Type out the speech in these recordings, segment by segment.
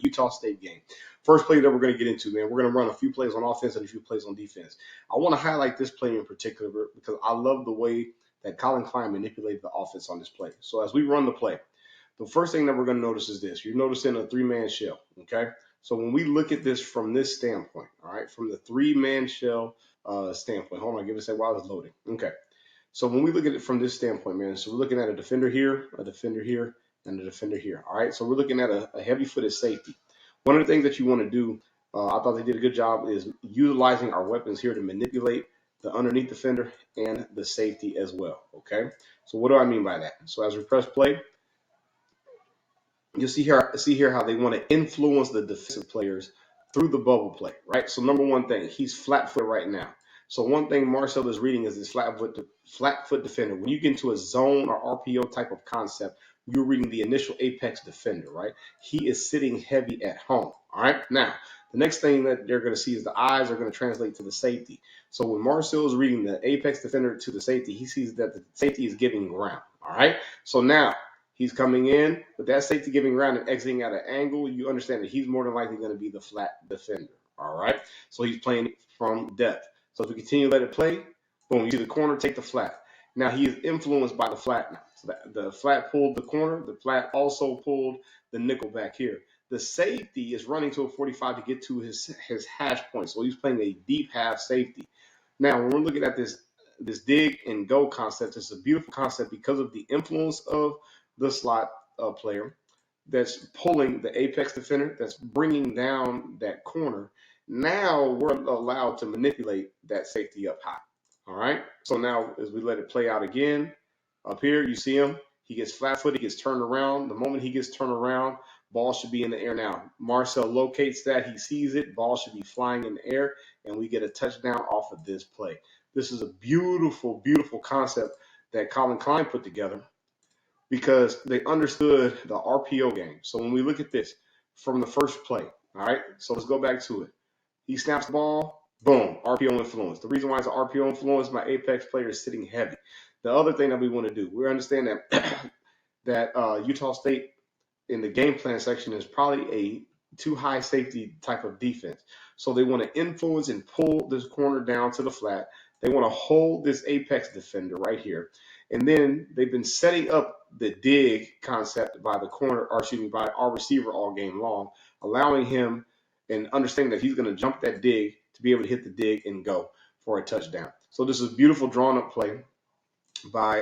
Utah State game. First play that we're going to get into, man, we're going to run a few plays on offense and a few plays on defense. I want to highlight this play in particular because I love the way that Colin Klein manipulated the offense on this play. So as we run the play, the first thing that we're going to notice is this. You're noticing a three-man shell, okay? So when we look at this from this standpoint, all right, from the three-man shell standpoint, hold on, give us a second while it's loading. Okay. So when we look at it from this standpoint, man, so we're looking at a defender here, and a defender here. All right, so we're looking at a heavy-footed safety. One of the things that you want to do, I thought they did a good job, is utilizing our weapons here to manipulate the underneath defender and the safety as well, okay? So what do I mean by that? So as we press play, you'll see here how they want to influence the defensive players through the bubble play, right? So number one thing, he's flat-footed right now. So one thing Marcel is reading is this flat foot defender. When you get into a zone or RPO type of concept, you're reading the initial apex defender, right? He is sitting heavy at home, all right? Now, the next thing that they're going to see is the eyes are going to translate to the safety. So when Marcel is reading the apex defender to the safety, he sees that the safety is giving ground, all right? So now he's coming in with that safety giving ground and exiting at an angle. You understand that he's more than likely going to be the flat defender, all right? So he's playing from depth. So if we continue to let it play, boom, you see the corner take the flat. Now he is influenced by the flat now. So the flat pulled the corner. The flat also pulled the nickel back here. The safety is running to a 45 to get to his hash point. So he's playing a deep half safety. Now, when we're looking at this dig and go concept, it's a beautiful concept because of the influence of the slot player that's pulling the apex defender, that's bringing down that corner. Now we're allowed to manipulate that safety up high. All right. So now as we let it play out again, up here, you see him. He gets flat-footed, he gets turned around. The moment he gets turned around, ball should be in the air now. Marcel locates that. He sees it. Ball should be flying in the air, and we get a touchdown off of this play. This is a beautiful, beautiful concept that Colin Klein put together because they understood the RPO game. So when we look at this from the first play, all right, so let's go back to it. He snaps the ball, boom, RPO influence. The reason why it's an RPO influence, my apex player is sitting heavy. The other thing that we want to do, we understand that that Utah State in the game plan section is probably a too high safety type of defense. So they want to influence and pull this corner down to the flat. They want to hold this apex defender right here. And then they've been setting up the dig concept by the corner, or excuse me, by our receiver all game long, allowing him and understanding that he's going to jump that dig to be able to hit the dig and go for a touchdown. So this is a beautiful drawn up play by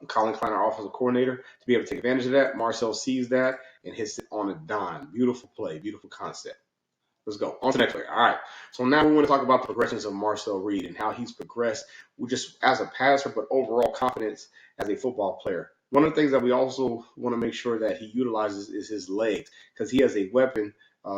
Colin Klein, our offensive coordinator, to be able to take advantage of that. Marcel sees that and hits it on a dime. Beautiful play, beautiful concept. Let's go on to the next play. All right. So now we want to talk about the progressions of Marcel Reed and how he's progressed just as a passer, but overall confidence as a football player. One of the things that we also want to make sure that he utilizes is his legs because he has a weapon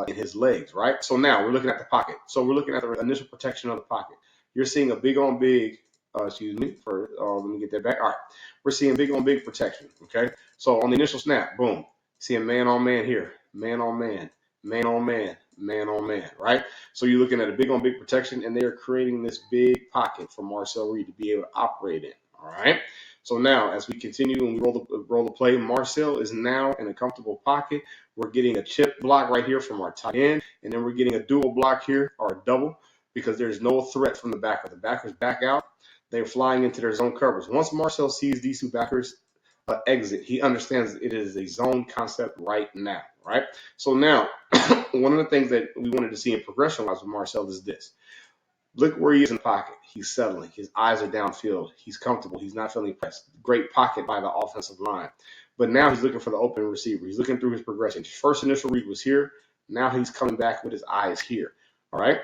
in his legs, right? So now we're looking at the pocket. So we're looking at the initial protection of the pocket. You're seeing a big on big, let me get that back. All right. We're seeing big on big protection, okay? So on the initial snap, boom, seeing man on man here, man on man, man on man, man on man, right? So you're looking at a big on big protection, and they're creating this big pocket for Marcel Reed to be able to operate in, all right? So now, as we continue and we roll the play, Marcel is now in a comfortable pocket. We're getting a chip block right here from our tight end, and then we're getting a dual block here, or a double, because there's no threat from the backer. The backers back out. They're flying into their zone coverage. Once Marcel sees these two backers exit, he understands it is a zone concept right now, right? So now, one of the things that we wanted to see in progression-wise with Marcel is this. Look where he is in the pocket. He's settling. His eyes are downfield. He's comfortable. He's not feeling pressed. Great pocket by the offensive line. But now he's looking for the open receiver. He's looking through his progression. His first initial read was here. Now he's coming back with his eyes here, all right?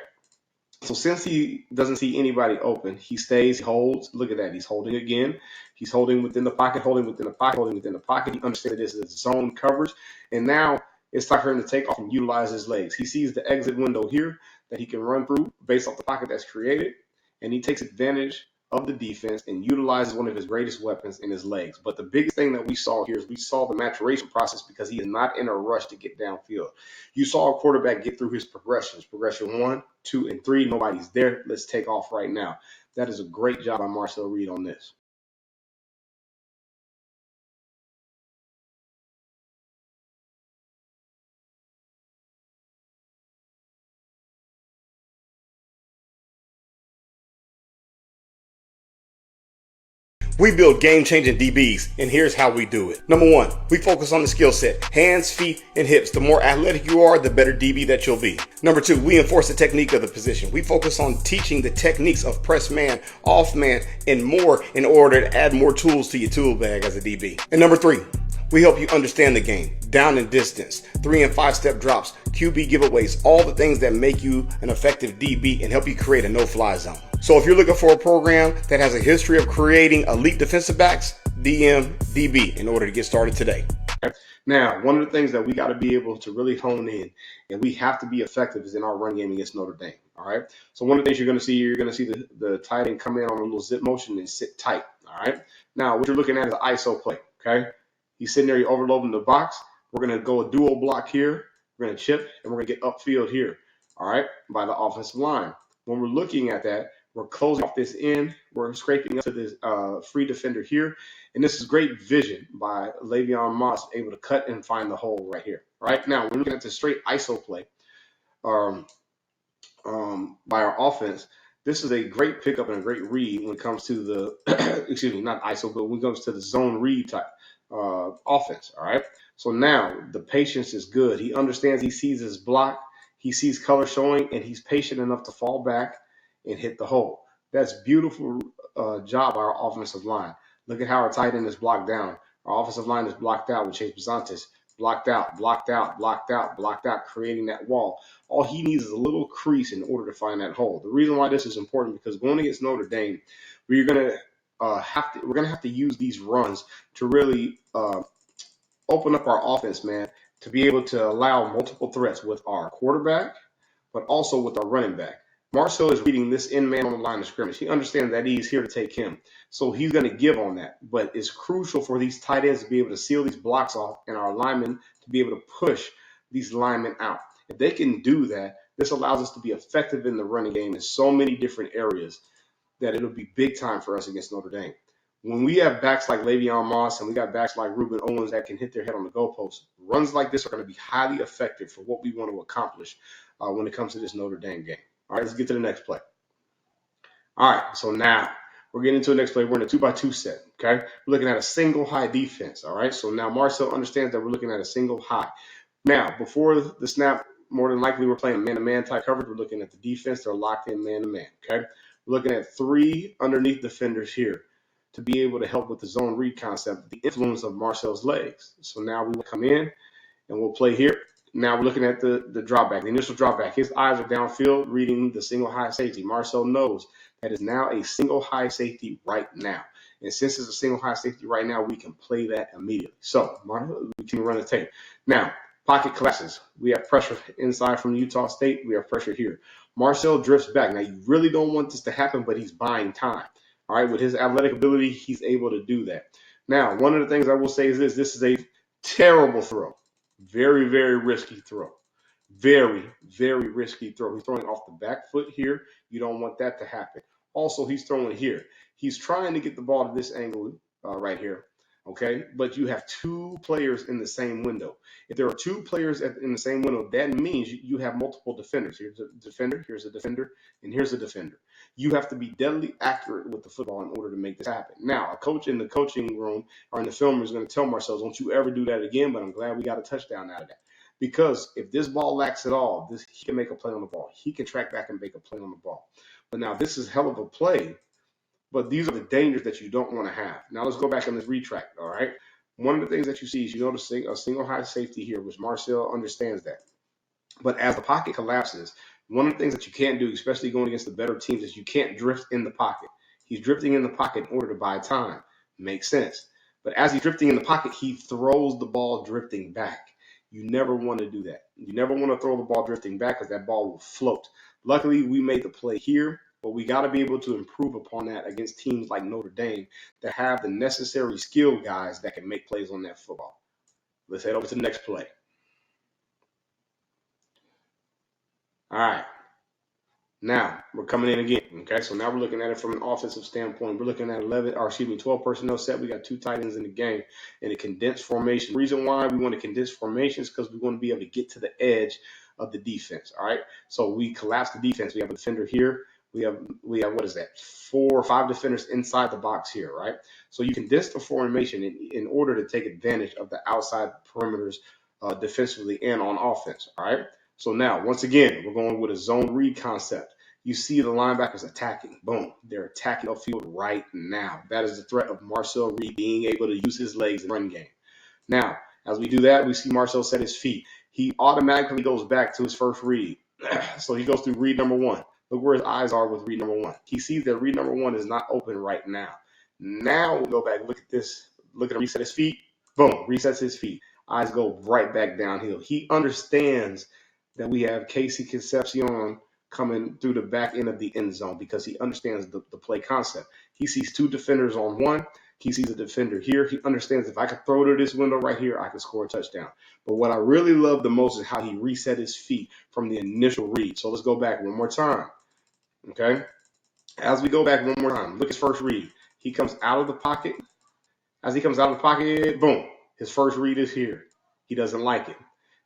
So since he doesn't see anybody open, he stays, he holds. Look at that. He's holding again. He's holding within the pocket, holding within the pocket, holding within the pocket. He understands this is zone coverage. And now it's time for him to take off and utilize his legs. He sees the exit window here that he can run through based off the pocket that's created. And he takes advantage of the defense and utilizes one of his greatest weapons in his legs. But the biggest thing that we saw here is we saw the maturation process because he is not in a rush to get downfield. You saw a quarterback get through his progressions. Progression 1, 2, and 3. Nobody's there. Let's take off right now. That is a great job by Marcel Reed on this. We build game-changing DBs, and here's how we do it. Number one, we focus on the skill set. Hands, feet, and hips. The more athletic you are, the better DB that you'll be. Number two, we enforce the technique of the position. We focus on teaching the techniques of press man, off man, and more in order to add more tools to your tool bag as a DB. And number three, we help you understand the game, down and distance, 3 and 5 step drops, QB giveaways, all the things that make you an effective DB and help you create a no-fly zone. So if you're looking for a program that has a history of creating elite defensive backs, DM DB in order to get started today. Now, one of the things that we got to be able to really hone in, and we have to be effective, is in our run game against Notre Dame. All right. So one of the things you're going to see the tight end come in on a little zip motion and sit tight. All right. Now, what you're looking at is an ISO play. Okay. He's sitting there, he overloading the box. We're going to go a dual block here. We're going to chip, and we're going to get upfield here. All right. By the offensive line. When we're looking at that, we're closing off this end. We're scraping up to this free defender here. And this is great vision by Le'Veon Moss, able to cut and find the hole right here. Right now, we're looking at the straight ISO play by our offense. This is a great pickup and a great read when it comes to the, excuse me, not ISO, but when it comes to the zone read type offense. All right. So now the patience is good. He understands, he sees his block, he sees color showing, and he's patient enough to fall back and hit the hole. That's beautiful job by our offensive line. Look at how our tight end is blocked down. Our offensive line is blocked out with Chase Bizantes. Blocked out, blocked out, blocked out, blocked out, creating that wall. All he needs is a little crease in order to find that hole. The reason why this is important, because going against Notre Dame, we're gonna have to use these runs to really open up our offense, man, to be able to allow multiple threats with our quarterback, but also with our running back. Marcel is reading this in man on the line of scrimmage. He understands that he's here to take him. So he's going to give on that. But it's crucial for these tight ends to be able to seal these blocks off and our linemen to be able to push these linemen out. If they can do that, this allows us to be effective in the running game in so many different areas that it'll be big time for us against Notre Dame. When we have backs like Le'Veon Moss and we got backs like Ruben Owens that can hit their head on the goalpost, runs like this are going to be highly effective for what we want to accomplish when it comes to this Notre Dame game. All right, let's get to the next play. All right, so now we're getting into the next play. We're in a 2x2 set, okay? We're looking at a single high defense, all right? So now Marcel understands that we're looking at a single high. Now, before the snap, more than likely we're playing man-to-man type coverage. We're looking at the defense. They're locked in man-to-man, okay? We're looking at 3 underneath defenders here to be able to help with the zone read concept, the influence of Marcel's legs. So now we will come in and we'll play here. Now we're looking at the drop back, the initial drop back. His eyes are downfield reading the single high safety. Marcel knows that is now a single high safety right now. And since it's a single high safety right now, we can play that immediately. So we can run the tape. Now, pocket collapses. We have pressure inside from Utah State. We have pressure here. Marcel drifts back. Now, you really don't want this to happen, but he's buying time. All right, with his athletic ability, he's able to do that. Now, one of the things I will say is this is a terrible throw. Very, very risky throw. Very, very risky throw. He's throwing off the back foot here. You don't want that to happen. Also, he's throwing here. He's trying to get the ball to this angle right here, okay? But you have 2 players in the same window. If there are 2 players in the same window, that means you have multiple defenders. Here's a defender, here's a defender, and here's a defender. You have to be deadly accurate with the football in order to make this happen. Now, a coach in the coaching room or in the film room is going to tell Marcel, don't you ever do that again, but I'm glad we got a touchdown out of that. Because if this ball lacks at all, he can make a play on the ball. He can track back and make a play on the ball. But now this is hell of a play, but these are the dangers that you don't want to have. Now let's go back on this retract, all right? One of the things that you see is you notice a single high safety here, which Marcel understands that. But as the pocket collapses, one of the things that you can't do, especially going against the better teams, is you can't drift in the pocket. He's drifting in the pocket in order to buy time. Makes sense. But as he's drifting in the pocket, he throws the ball drifting back. You never want to do that. You never want to throw the ball drifting back because that ball will float. Luckily, we made the play here, but we got to be able to improve upon that against teams like Notre Dame that have the necessary skill guys that can make plays on that football. Let's head over to the next play. All right. Now we're coming in again. Okay, so now we're looking at it from an offensive standpoint. We're looking at 12 personnel set. We got 2 tight ends in the game in a condensed formation. The reason why we want to condense formations because we want to be able to get to the edge of the defense. All right, so we collapse the defense. We have a defender here. we have what is that? 4 or 5 defenders inside the box here, right? So you can dish the formation in order to take advantage of the outside perimeters defensively and on offense. All right. So now, once again, we're going with a zone read concept. You see the linebackers attacking. Boom. They're attacking upfield right now. That is the threat of Marcel Reed being able to use his legs in the run game. Now, as we do that, we see Marcel set his feet. He automatically goes back to his first read. So he goes through read number 1. Look where his eyes are with read number 1. He sees that read number 1 is not open right now. Now we go back, look at this, look at him reset his feet. Boom, resets his feet. Eyes go right back downhill. He understands that we have Casey Concepcion coming through the back end of the end zone because he understands the play concept. He sees 2 defenders on 1. He sees a defender here. He understands if I could throw to this window right here, I could score a touchdown. But what I really love the most is how he reset his feet from the initial read. So let's go back one more time. Okay? As we go back one more time, look at his first read. He comes out of the pocket. As he comes out of the pocket, boom, his first read is here. He doesn't like it.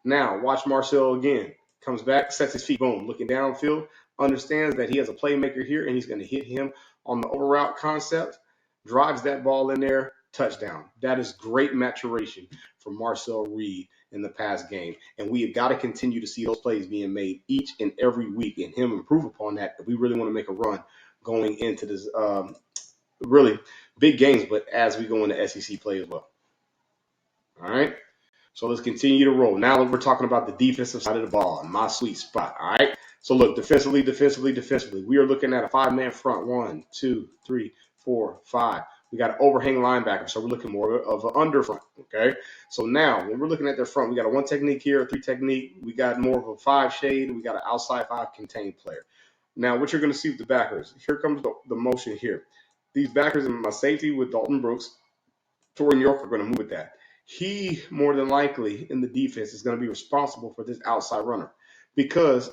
Now, watch Marcel again. Comes back, sets his feet, boom, looking downfield, understands that he has a playmaker here, and he's going to hit him on the over route concept, drives that ball in there, touchdown. That is great maturation from Marcel Reed in the past game. And we have got to continue to see those plays being made each and every week and him improve upon that if we really want to make a run going into this really big games, but as we go into SEC play as well. All right. So let's continue to roll. Now we're talking about the defensive side of the ball, my sweet spot. All right. So look, defensively. We are looking at a 5-man front. 1, 2, 3, 4, 5. We got an overhang linebacker, so we're looking more of an under front. Okay. So now when we're looking at their front, we got a 1 technique here, a 3 technique. We got more of a 5 shade. We got an outside 5 contained player. Now what you're going to see with the backers, here comes the motion here. These backers and my safety with Dalton Brooks, Torian York are going to move with that. He, more than likely, in the defense is going to be responsible for this outside runner because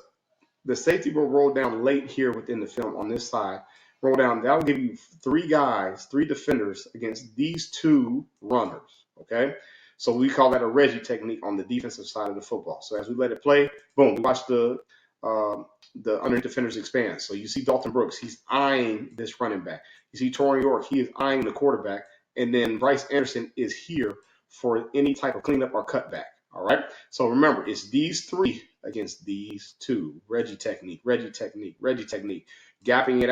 the safety will roll down late here within the film on this side. Roll down. That will give you 3 guys, 3 defenders against these 2 runners, okay? So we call that a Reggie technique on the defensive side of the football. So as we let it play, boom, we watch the underneath defenders expand. So you see Dalton Brooks, he's eyeing this running back. You see Torian York, he is eyeing the quarterback. And then Bryce Anderson is here for any type of cleanup or cutback. All right. So remember, it's these 3 against these 2. Reggie technique. Gapping it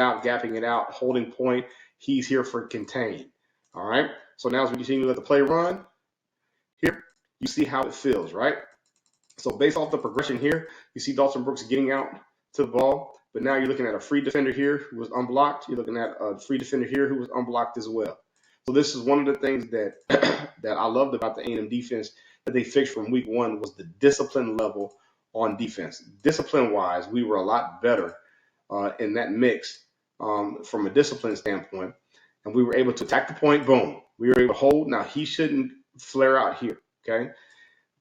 out, holding point. He's here for contain. All right. So now as we continue to let the play run, here, you see how it feels, right? So based off the progression here, you see Dalton Brooks getting out to the ball, but now you're looking at a free defender here who was unblocked. You're looking at a free defender here who was unblocked as well. So this is one of the things that that I loved about the A&M defense that they fixed from week 1 was the discipline level on defense. Discipline-wise, we were a lot better in that mix from a discipline standpoint, and we were able to attack the point. Boom. We were able to hold. Now, he shouldn't flare out here, okay?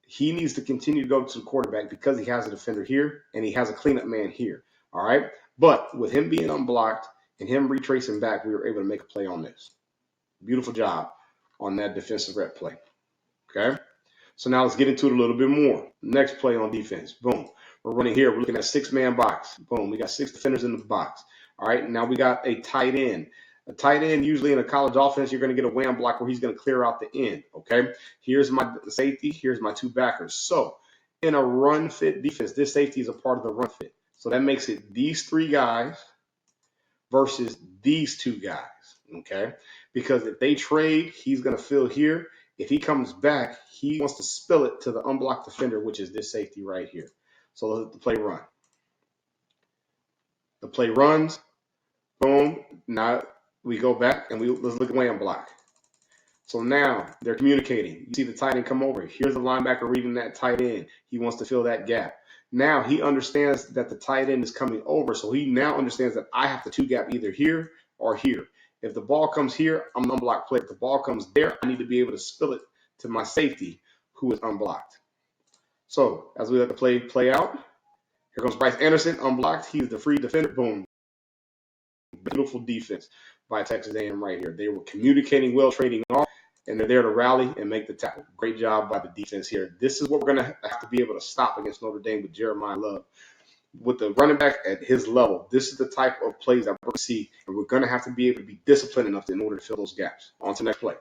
He needs to continue to go to the quarterback because he has a defender here and he has a cleanup man here, all right? But with him being unblocked and him retracing back, we were able to make a play on this. Beautiful job on that defensive rep play, okay? So now let's get into it a little bit more. Next play on defense, boom. We're running here. We're looking at a 6-man box. Boom, we got 6 defenders in the box, all right? Now we got a tight end. A tight end, usually in a college offense, you're going to get a wham block where he's going to clear out the end, okay? Here's my safety. Here's my 2 backers. So in a run-fit defense, this safety is a part of the run fit. So that makes it these 3 guys versus these 2 guys, okay? Because if they trade, he's going to fill here. If he comes back, he wants to spill it to the unblocked defender, which is this safety right here. So let's let the play run. The play runs. Boom. Now we go back and let's look at wham block. So now they're communicating. You see the tight end come over. Here's the linebacker reading that tight end. He wants to fill that gap. Now he understands that the tight end is coming over. So he now understands that I have to 2-gap either here or here. If the ball comes here, I'm an unblocked player. If the ball comes there, I need to be able to spill it to my safety who is unblocked. So as we let the play out, here comes Bryce Anderson, unblocked. He's the free defender. Boom. Beautiful defense by Texas A&M right here. They were communicating well, trading off, and they're there to rally and make the tackle. Great job by the defense here. This is what we're going to have to be able to stop against Notre Dame with Jeremiah Love. with the running back at his level, this is the type of plays that we're going to see, and we're going to have to be able to be disciplined enough in order to fill those gaps. On to the next play.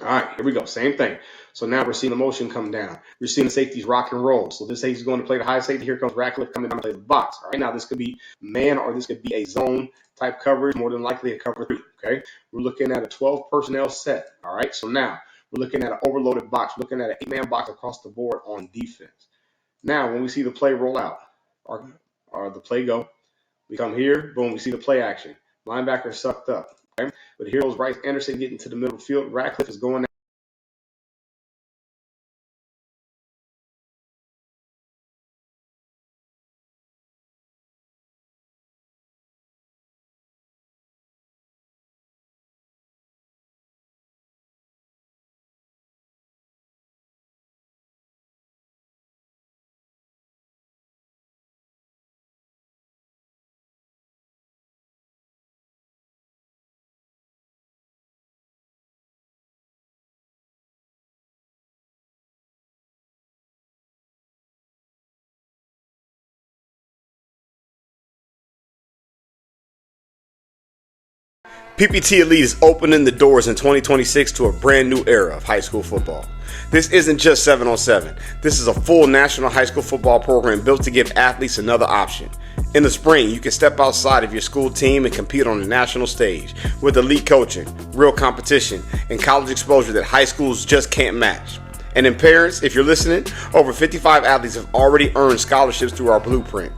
All right, here we go. Same thing. So now we're seeing the motion come down. We're seeing the safeties rock and roll. So this safety's going to play the high safety. Here comes Ratcliffe coming down to play the box. All right, now this could be man or this could be a zone type coverage, more than likely a cover 3. Okay, we're looking at a 12 personnel set. All right, so now we're looking at an overloaded box. We're looking at an 8-man box across the board on defense. Now, when we see the play roll out or the play go, we come here, boom, we see the play action. Linebacker sucked up. Okay, but here goes Bryce Anderson getting to the middle of the field. Ratcliffe is going PPT Elite is opening the doors in 2026 to a brand new era of high school football. This isn't just 7-on-7. This is a full national high school football program built to give athletes another option. In the spring, you can step outside of your school team and compete on the national stage with elite coaching, real competition, and college exposure that high schools just can't match. And in parents, if you're listening, over 55 athletes have already earned scholarships through our blueprint.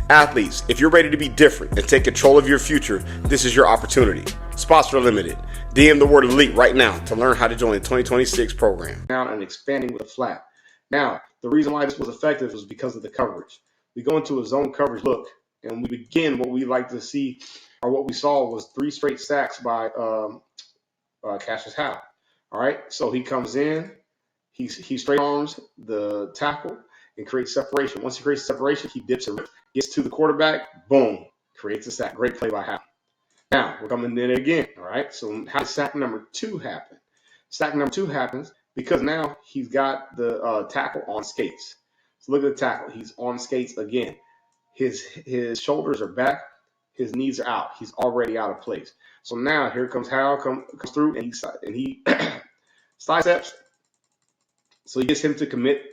Athletes, if you're ready to be different and take control of your future, this is your opportunity. Spots are limited. DM the word elite right now to learn how to join the 2026 program. down and expanding with a flat. Now, the reason why this was effective was because of the coverage. We go into a zone coverage look, and we begin what we like to see, or what we saw was 3 straight sacks by Cassius Howe. All right, so he comes in, he straight arms the tackle and creates separation. Once he creates separation, he dips and gets to the quarterback, boom, creates a sack. Great play by Howe. Now, we're coming in again, all right? So how does sack number 2 happen? Sack number 2 happens because now he's got the tackle on skates. So look at the tackle. He's on skates again. His shoulders are back. His knees are out. He's already out of place. So now here comes Hal comes through, and he sidesteps. So he gets him to commit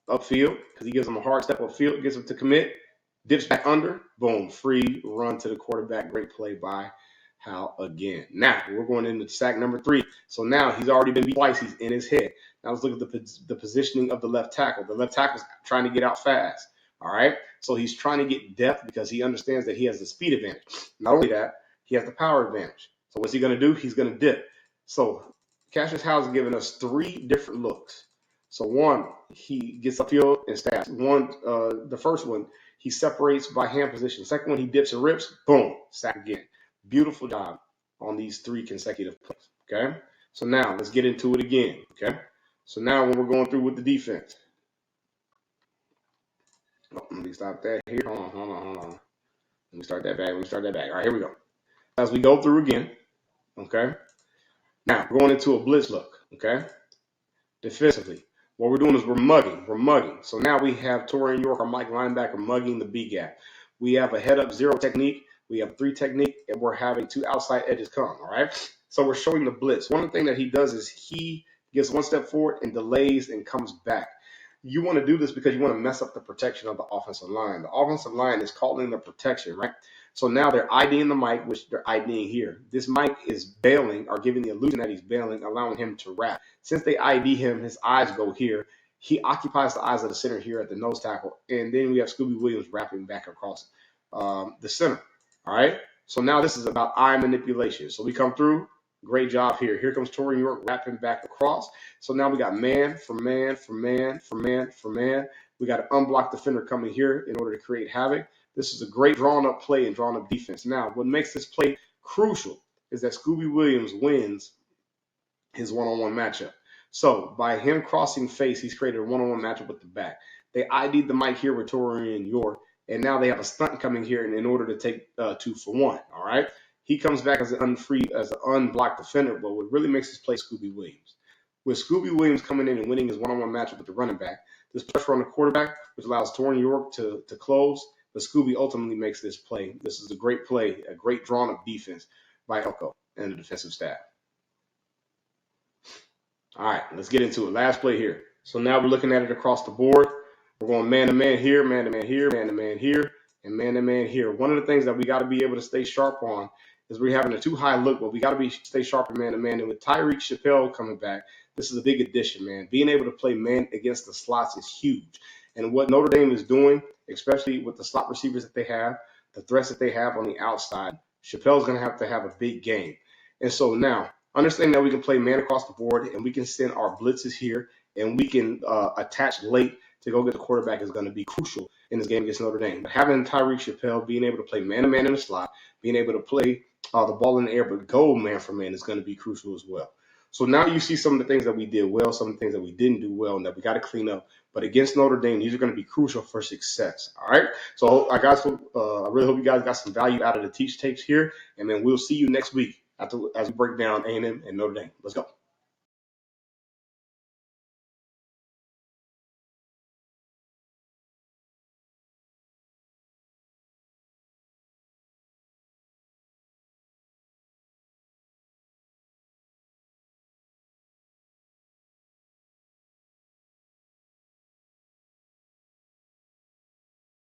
upfield because he gives him a hard step upfield, gets him to commit, dips back under, boom, free run to the quarterback. Great play by Hal again. Now we're going into sack number 3. So now he's already been beat twice. He's in his head. Now let's look at the positioning of the left tackle. The left tackle's trying to get out fast. All right. So he's trying to get depth because he understands that he has the speed advantage. Not only that, he has the power advantage. So what's he going to do? He's going to dip. So Cassius Howe's giving us 3 different looks. So one, he gets upfield and stabs. The first one, he separates by hand position. Second one, he dips and rips. Boom, sack again. Beautiful job on these 3 consecutive plays. Okay. So now let's get into it again. Okay. So now when we're going through with the defense. Oh, let me stop that here. Hold on. Let me start that back. All right, here we go. As we go through again. Okay. Now we're going into a blitz look. Okay. Defensively. What we're doing is we're mugging. So now we have Torian York, our Mike linebacker, mugging the B gap. We have a head-up 0 technique. We have 3 technique, and we're having 2 outside edges come, all right? So we're showing the blitz. One thing that he does is he gets 1 step forward and delays and comes back. You want to do this because you want to mess up the protection of the offensive line. The offensive line is calling the protection, right? So now they're IDing the Mike, which they're IDing here. This Mike is bailing or giving the illusion that he's bailing, allowing him to wrap. Since they ID him, his eyes go here. He occupies the eyes of the center here at the nose tackle. And then we have Scooby Williams wrapping back across the center. All right. So now this is about eye manipulation. So we come through. Great job here. Here comes Torian York wrapping back across. So now we got man for man for man for man for man. We got an unblocked defender coming here in order to create havoc. This is a great drawn up play and drawn up defense. Now, what makes this play crucial is that Scooby Williams wins his one-on-one matchup. So by him crossing face, he's created a one-on-one matchup with the back. They ID'd the Mike here with Torian York, and now they have a stunt coming here in order to take 2 for 1. All right. He comes back as an unblocked defender, but what really makes this play Scooby Williams. With Scooby Williams coming in and winning his one-on-one matchup with the running back, this pressure on the quarterback, which allows Torian York to close, but Scooby ultimately makes this play. This is a great play, a great drawn up defense by Elko and the defensive staff. All right, let's get into it. Last play here. So now we're looking at it across the board. We're going man-to-man here, man-to-man here, man-to-man here, and man-to-man here. One of the things that we got to be able to stay sharp on is we're having a too high look, but we got to stay sharp in man-to-man. And with Tyreek Chappelle coming back, this is a big addition, man. Being able to play man against the slots is huge. And what Notre Dame is doing, especially with the slot receivers that they have, the threats that they have on the outside, Chappelle's going to have a big game. And so now, understanding that we can play man across the board and we can send our blitzes here and we can attach late to go get the quarterback is going to be crucial in this game against Notre Dame. But having Tyreek Chappelle, being able to play man-to-man in the slot, being able to play the ball in the air but go man for man is going to be crucial as well. So now you see some of the things that we did well, some of the things that we didn't do well and that we got to clean up. But against Notre Dame, these are going to be crucial for success. All right. So I really hope you guys got some value out of the teach tapes here. And then we'll see you next week as we break down A&M and Notre Dame. Let's go.